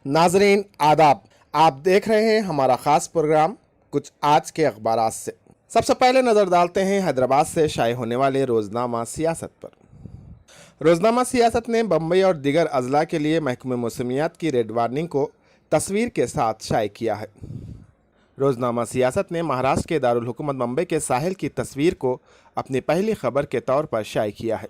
नाजरीन आदाब, आप देख रहे हैं हमारा ख़ास प्रोग्राम कुछ आज के अखबारात से। सबसे पहले नज़र डालते हैं हैदराबाद से शाये होने वाले रोज़नामा सियासत पर। रोज़नामा सियासत ने बम्बई और दीगर अजला के लिए महकमे मौसमियात की रेड वार्निंग को तस्वीर के साथ शाये किया है। रोज़नामा सियासत ने महाराष्ट्र के दारुल हुकूमत बम्बई के साहिल की तस्वीर को अपनी पहली खबर के तौर पर शाये किया है।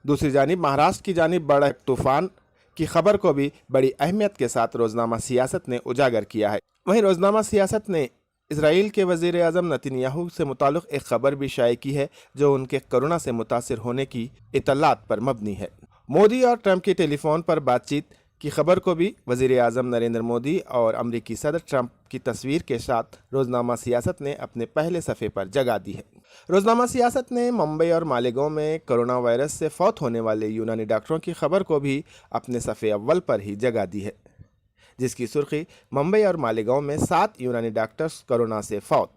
दूसरी जानिब महाराष्ट्र की जानिब बड़ा तूफ़ान की खबर को भी बड़ी अहमियत के साथ रोज़नामा सियासत ने उजागर किया है। वहीं रोज़नामा सियासत ने इसराइल के वज़ीर आज़म नेतन्याहू से मुताल्लिक़ एक खबर भी शाये की है जो उनके कोरोना से मुतासिर होने की इत्तलात पर मबनी है। मोदी और ट्रंप की टेलीफोन पर बातचीत की खबर को भी वज़ीर आज़म नरेंद्र मोदी और अमरीकी सदर ट्रंप की तस्वीर के साथ रोज़नामा सियासत ने अपने पहले सफ़े पर जगह दी है। रोज़नामा सियासत ने मुंबई और मालेगांव में कोरोना वायरस से फौत होने वाले यूनानी डॉक्टरों की खबर को भी अपने सफ़े अव्वल पर ही जगह दी है, जिसकी सुर्खी मुंबई और मालेगांव में 7 यूनानी डॉक्टर्स कोरोना से फौत।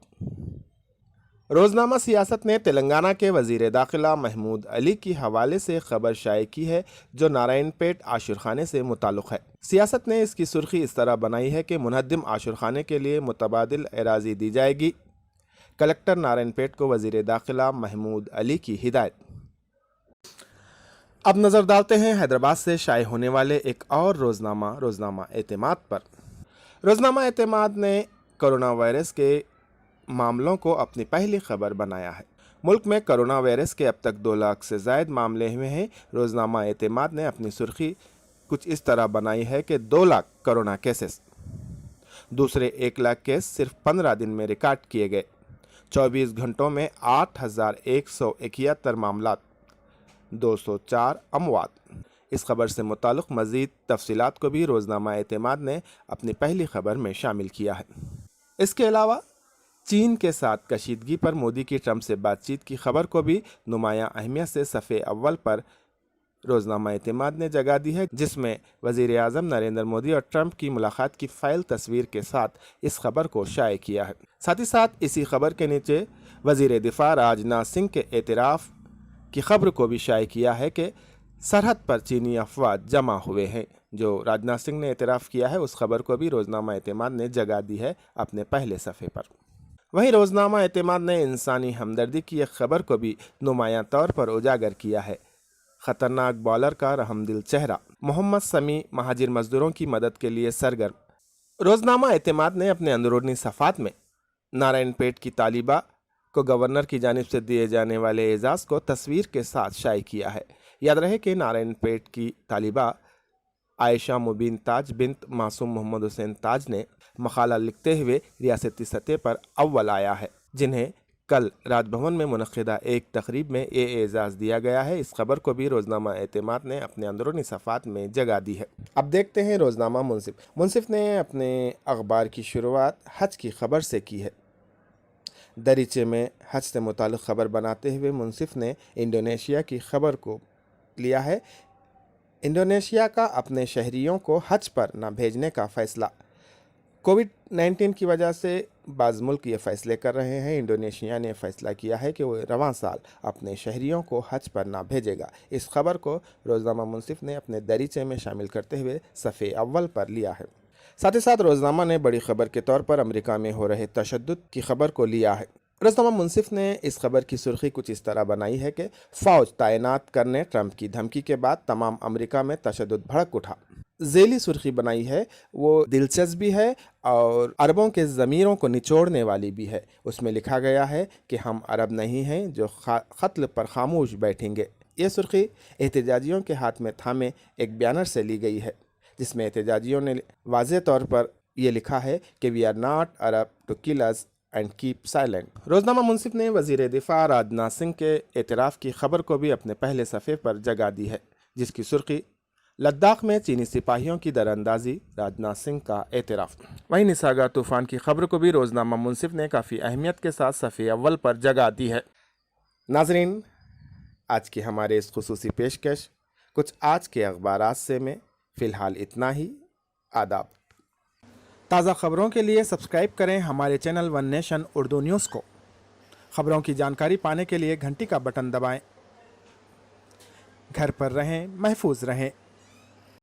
रोज़नामा सियासत ने तेलंगाना के वज़ीर दाखिला महमूद अली की हवाले से खबर शाये की है जो नारायणपेट आशुरखाने से मुताल्लिक़ है। सियासत ने इसकी सुर्खी इस तरह बनाई है कि मुनहद्दिम आशुरखाने के लिए मुतबादिल एराज़ी दी जाएगी। कलेक्टर नारायणपेट को वज़ीर दाखिला महमूद अली की हिदायत। अब नज़र डालते हैं हैदराबाद से शाये होने वाले एक और रोज़नामा एतमाद पर। रोज़नामा एतमाद ने कोरोना वायरस के मामलों को अपनी पहली खबर बनाया है। मुल्क में कोरोना वायरस के अब तक 2 लाख से ज़ायद मामले हुए हैं। रोज़नामा एतमाद ने अपनी सुर्खी कुछ इस तरह बनाई है कि 2 लाख कोरोना केसेस, दूसरे 1 लाख केस सिर्फ 15 दिन में रिकॉर्ड किए गए। 24 घंटों में 8,171 मामलात, 204 अमवात। इस खबर से मुताल्लिक़ मज़ीद तफसीलात को भी रोज़नामा एतमाद ने अपनी पहली खबर में शामिल किया है। इसके अलावा चीन के साथ कशीदगी पर मोदी की ट्रंप से बातचीत की खबर को भी नुमायां अहमियत से सफ़े अव्वल पर रोज़नामा एतमाद ने जगह दी है, जिसमें वज़ीर आज़म नरेंद्र मोदी और ट्रंप की मुलाकात की फ़ाइल तस्वीर के साथ इस खबर को शाये किया है। साथ ही साथ इसी खबर के नीचे वज़ीर दिफ़ा राजनाथ सिंह के एतराफ़ की खबर को भी शाये किया है कि सरहद पर चीनी अफवाज जमा हुए हैं। जो राजनाथ सिंह ने एतराफ़ किया है उस खबर को भी रोज़नामा एतमाद ने जगह दी है अपने पहले सफ़े पर। वहीं रोज़नामा एतमाद ने इंसानी हमदर्दी की एक खबर को भी नुमायां तौर पर उजागर किया है। ख़तरनाक बॉलर का रहमदिल चेहरा, मोहम्मद समी महाजिर मजदूरों की मदद के लिए सरगर्म। रोज़नामा एतमाद ने अपने अंदरूनी सफ़ात में नारायणपेट की तालिबा को गवर्नर की जानिब से दिए जाने वाले एजाज़ को तस्वीर के साथ शाये किया है। याद रहे कि नारायणपेट की तालिबा आयशा मुबीन ताज बिन्त मासूम मोहम्मद हुसैन ताज ने मकाला लिखते हुए रियासती सतह पर अव्वल आया है, जिन्हें कल राजभवन में मुनक़िदा एक तकरीब में ये एजाज़ दिया गया है। इस खबर को भी रोज़नामा एतमाद ने अपने अंदरूनी सफ़ात में जगह दी है। अब देखते हैं रोज़नामा मुंसिफ ने अपने अखबार की शुरुआत हज की खबर से की है। दरीचे में हज से मुताल्लिक़ खबर बनाते हुए मुंसिफ ने इंडोनेशिया की खबर को लिया है। इंडोनेशिया का अपने शहरियों को हज पर न भेजने का फ़ैसला। कोविड-19 की वजह से बाज़ मुल्क ये फ़ैसले कर रहे हैं। इंडोनेशिया ने फ़ैसला किया है कि वो रवां साल अपने शहरियों को हज पर ना भेजेगा। इस खबर को रोज़नामा मुंसिफ ने अपने दरीचे में शामिल करते हुए सफ़े अव्वल पर लिया है। साथ ही साथ रोज़नामा ने बड़ी खबर के तौर पर अमेरिका में हो रहे तशद्दुद की खबर को लिया है। रोज़नामा मुंसिफ ने इस खबर की सुर्खी कुछ इस तरह बनाई है कि फ़ौज तैनात करने ट्रंप की धमकी के बाद तमाम अमेरिका में तशद्दुद भड़क उठा। ज़ेली सुर्खी बनाई है, वो दिलचस्प भी है और अरबों के ज़मीरों को निचोड़ने वाली भी है। उसमें लिखा गया है कि हम अरब नहीं हैं जो क़त्ल पर खामोश बैठेंगे। ये सुर्खी एहतजाजियों के हाथ में थामे एक बैनर से ली गई है, जिसमें एहतजाजियों ने वाज़ेह तौर पर यह लिखा है कि we are not Arab to kill us and keep silent. रोज़नामा मुंसिफ ने वज़ीर दिफ़ा राजनाथ सिंह के एतराफ़ की खबर को भी अपने पहले सफ़े पर जगह दी है, जिसकी सुर्खी लद्दाख में चीनी सिपाहियों की दरअंदाजी, राजनाथ सिंह का एतराफ़। वहीं निसागा तूफ़ान की खबर को भी रोज़नामा मुंसिफ ने काफ़ी अहमियत के साथ सफ़े अव्वल पर जगह दी है। नाज़रीन, आज की हमारे इस खुसूसी पेशकश कुछ आज के अखबारात से में फ़िलहाल इतना ही। आदाब। ताज़ा खबरों के लिए सब्सक्राइब करें हमारे channel one nation Urdu news को। खबरों की जानकारी पाने के लिए घंटी का बटन दबाएं। घर पर रहें, महफूज रहें।